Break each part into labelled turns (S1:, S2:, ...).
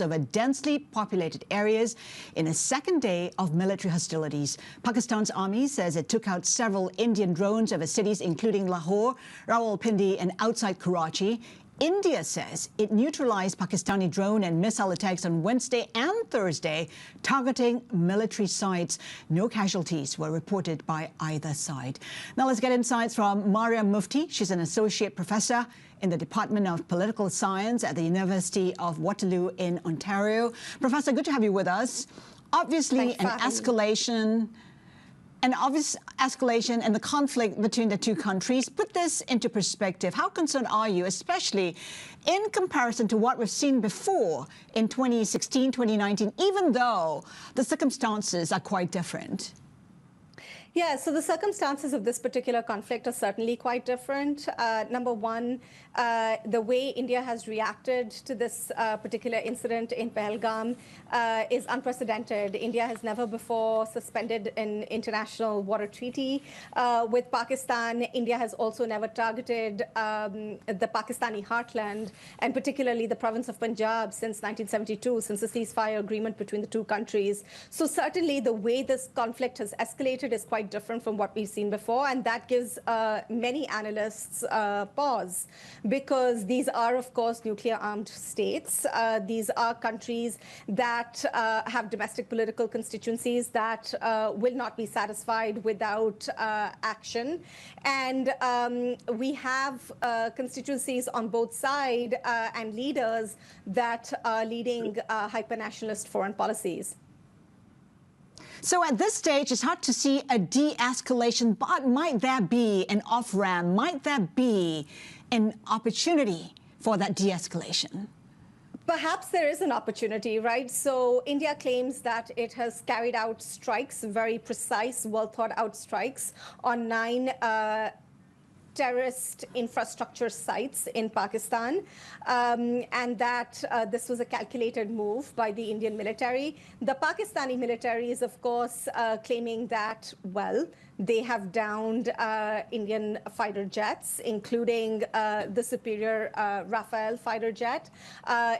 S1: over densely populated areas in a second day of military hostilities. Pakistan's army says it took out several Indian drones over cities including Lahore, Rawalpindi and outside Karachi. India says it neutralized Pakistani drone and missile attacks on Wednesday and Thursday, targeting military sites. No casualties were reported by either side. Now let's get insights from Maria Mufti. She's an associate professor in the Department of Political Science at the University of Waterloo in Ontario. Professor, good to have you with us. Obviously, an escalation and the conflict between the two countries. Put this into perspective. How concerned are you, especially in comparison to what we've seen before in 2016, 2019, even though the circumstances are quite different?
S2: Yeah, so the circumstances of this particular conflict are certainly quite different. Number one, the way India has reacted to this particular incident in Pahalgam is unprecedented. India has never before suspended an international water treaty with Pakistan. India has also never targeted the Pakistani heartland, and particularly the province of Punjab, since 1972, since the ceasefire agreement between the two countries. So certainly the way this conflict has escalated is quite different from what we've seen before, and that gives many analysts pause, because these are, of course, nuclear-armed states. These are countries that have domestic political constituencies that will not be satisfied without action. And we have constituencies on both sides and leaders that are leading hyper-nationalist foreign policies.
S1: So at this stage, it's hard to see a de-escalation, but might there be an off-ramp? Might there be an opportunity for that de-escalation?
S2: Perhaps there is an opportunity, right? So India claims that it has carried out strikes, very precise, well-thought-out strikes on 9 terrorist infrastructure sites in Pakistan, and that this was a calculated move by the Indian military. The Pakistani military is, of course, claiming that, well, they have downed Indian fighter jets, including the superior Rafale fighter jet.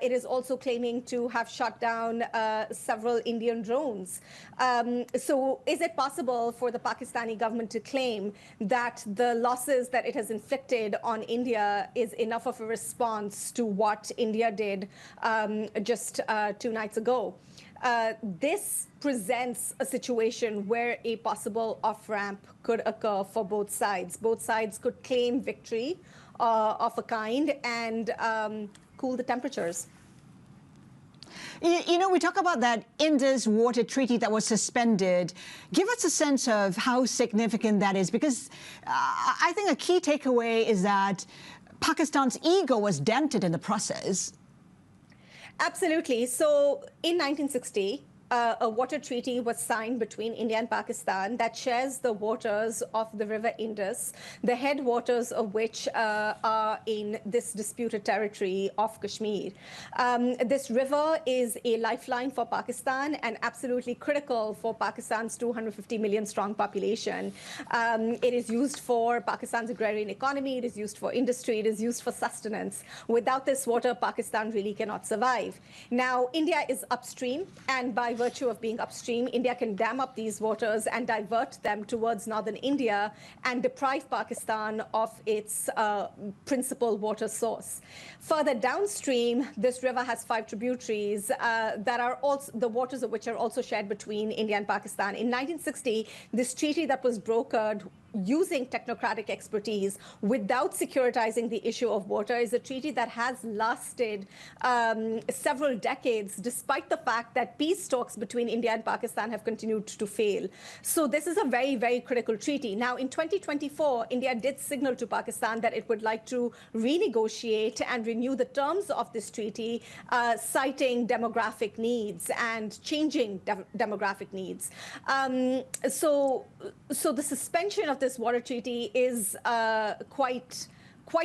S2: It is also claiming to have shot down several Indian drones. So is it possible for the Pakistani government to claim that the losses that it has inflicted on India is enough of a response to what India did just 2 nights ago? This presents a situation where a possible off-ramp could occur for both sides. Both sides could claim victory of a kind and cool the temperatures.
S1: You know, we talk about that Indus water treaty that was suspended. Give us a sense of how significant that is, because I think a key takeaway is that Pakistan's ego was dented in the process.
S2: Absolutely. So in 1960, a water treaty was signed between India and Pakistan that shares the waters of the river Indus, the headwaters of which are in this disputed territory of Kashmir. This river is a lifeline for Pakistan and absolutely critical for Pakistan's 250 million strong population. It is used for Pakistan's agrarian economy, it is used for industry, it is used for sustenance. Without this water, Pakistan really cannot survive. Now, India is upstream, and by virtue of being upstream, India can dam up these waters and divert them towards northern India and deprive Pakistan of its principal water source. Further downstream, this river has 5 tributaries that are also, the waters of which are also shared between India and Pakistan. In 1960, this treaty that was brokered using technocratic expertise without securitizing the issue of water is a treaty that has lasted several decades, despite the fact that peace talks between India and Pakistan have continued to fail. So this is a very, very critical treaty. Now, in 2024, India did signal to Pakistan that it would like to renegotiate and renew the terms of this treaty, citing demographic needs and changing demographic needs. So the suspension of this water treaty is quite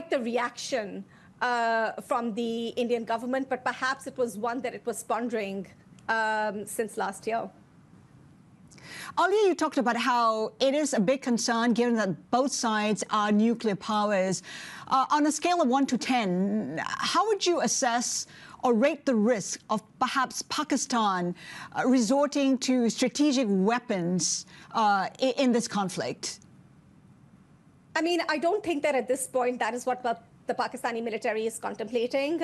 S2: the reaction from the Indian government, but perhaps it was one that it was pondering since last year.
S1: Earlier, you talked about how it is a big concern, given that both sides are nuclear powers. On a scale of 1 to 10, how would you assess or rate the risk of perhaps Pakistan resorting to strategic weapons in this conflict?
S2: I mean, I don't think that at this point that is what the Pakistani military is contemplating.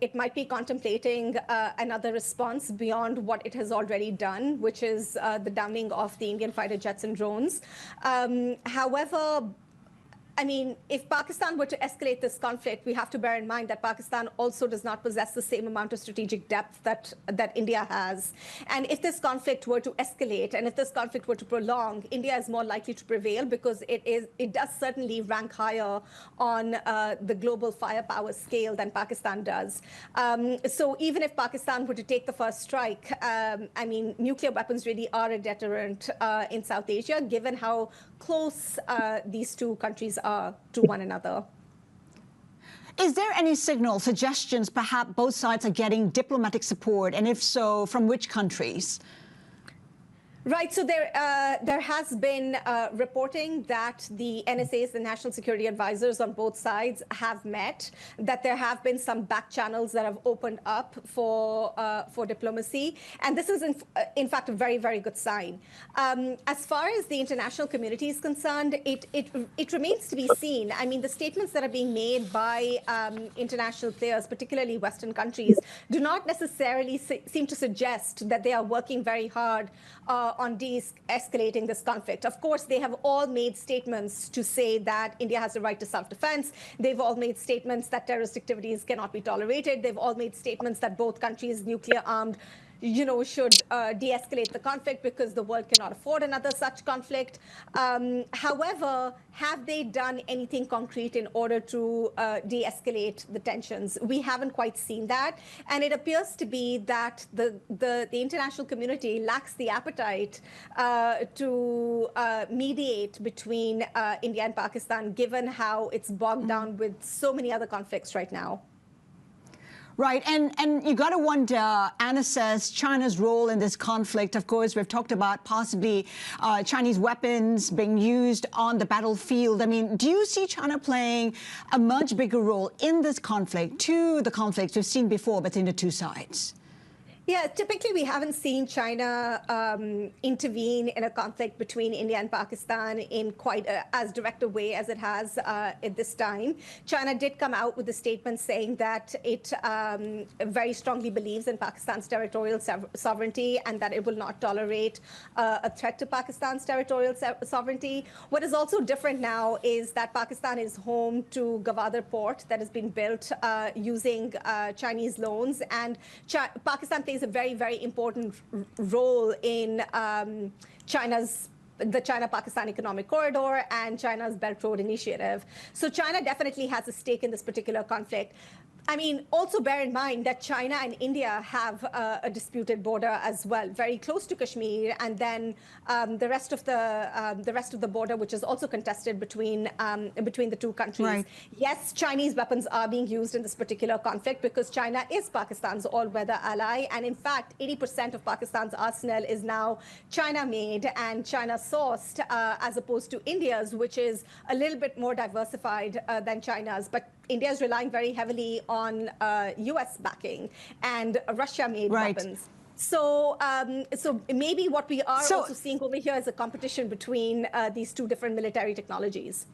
S2: It might be contemplating another response beyond what it has already done, which is the downing of the Indian fighter jets and drones. However, I mean, if Pakistan were to escalate this conflict, we have to bear in mind that Pakistan also does not possess the same amount of strategic depth that India has. And if this conflict were to escalate, and if this conflict were to prolong, India is more likely to prevail because it does certainly rank higher on the global firepower scale than Pakistan does. So even if Pakistan were to take the first strike, I mean, nuclear weapons really are a deterrent in South Asia, given how close these two countries are to one another.
S1: Is there any signal, suggestions, perhaps both sides are getting diplomatic support, and if so, from which countries?
S2: Right. So there has been reporting that the NSAs, the National Security Advisors on both sides, have met, that there have been some back channels that have opened up for diplomacy. And this is, in fact, a very, very good sign. As far as the international community is concerned, it remains to be seen. I mean, the statements that are being made by international players, particularly Western countries, do not necessarily seem to suggest that they are working very hard on de-escalating this conflict. Of course, they have all made statements to say that India has the right to self-defense. They've all made statements that terrorist activities cannot be tolerated. They've all made statements that both countries, nuclear-armed, should de-escalate the conflict because the world cannot afford another such conflict. However, have they done anything concrete in order to de-escalate the tensions? We haven't quite seen that. And it appears to be that the international community lacks the appetite to mediate between India and Pakistan, given how it's bogged down with so many other conflicts right now.
S1: Right, and you got to wonder, Anna says, China's role in this conflict. Of course, we've talked about possibly Chinese weapons being used on the battlefield. I mean, do you see China playing a much bigger role in this conflict to the conflicts we've seen before between the two sides?
S2: Yeah, typically we haven't seen China intervene in a conflict between India and Pakistan in quite as direct a way as it has at this time. China did come out with a statement saying that it very strongly believes in Pakistan's territorial sovereignty and that it will not tolerate a threat to Pakistan's territorial sovereignty. What is also different now is that Pakistan is home to Gwadar Port that has been built using Chinese loans, and Pakistan plays a very, very important role in the China-Pakistan Economic Corridor and China's Belt Road Initiative. So China definitely has a stake in this particular conflict. I mean, also bear in mind that China and India have a disputed border as well, very close to Kashmir, and then the rest of the border, which is also contested between the two countries. Right. Yes, Chinese weapons are being used in this particular conflict because China is Pakistan's all-weather ally, and in fact, 80% of Pakistan's arsenal is now China-made and China-sourced, as opposed to India's, which is a little bit more diversified than China's. But India is relying very heavily on U.S. backing and Russia-made weapons. So, so maybe what we are also seeing over here is a competition between these two different military technologies.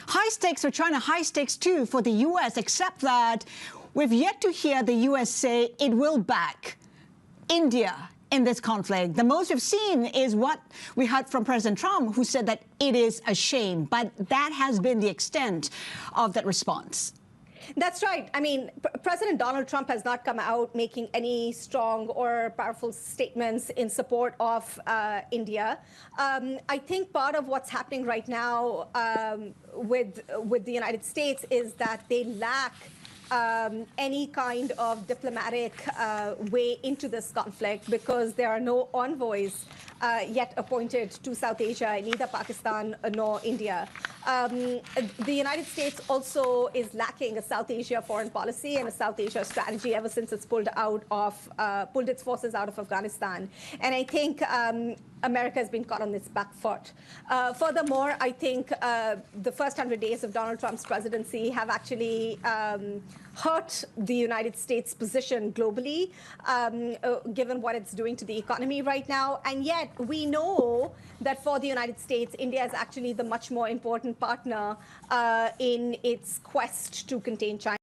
S1: High stakes for China, high stakes too for the U.S., except that we've yet to hear the U.S. say it will back India in this conflict. The most we've seen is what we heard from President Trump, who said that it is a shame. But that has been the extent of that response.
S2: That's right. I mean, President Donald Trump has not come out making any strong or powerful statements in support of India. I think part of what's happening right now with the United States is that they lack any kind of diplomatic way into this conflict because there are no envoys yet appointed to South Asia, neither Pakistan nor India. The United States also is lacking a South Asia foreign policy and a South Asia strategy ever since it's pulled its forces out of Afghanistan. And I think America has been caught on its back foot. Furthermore, I think the first 100 days of Donald Trump's presidency have actually hurt the United States' position globally, given what it's doing to the economy right now. And yet we know that for the United States, India is actually the much more important partner in its quest to contain China.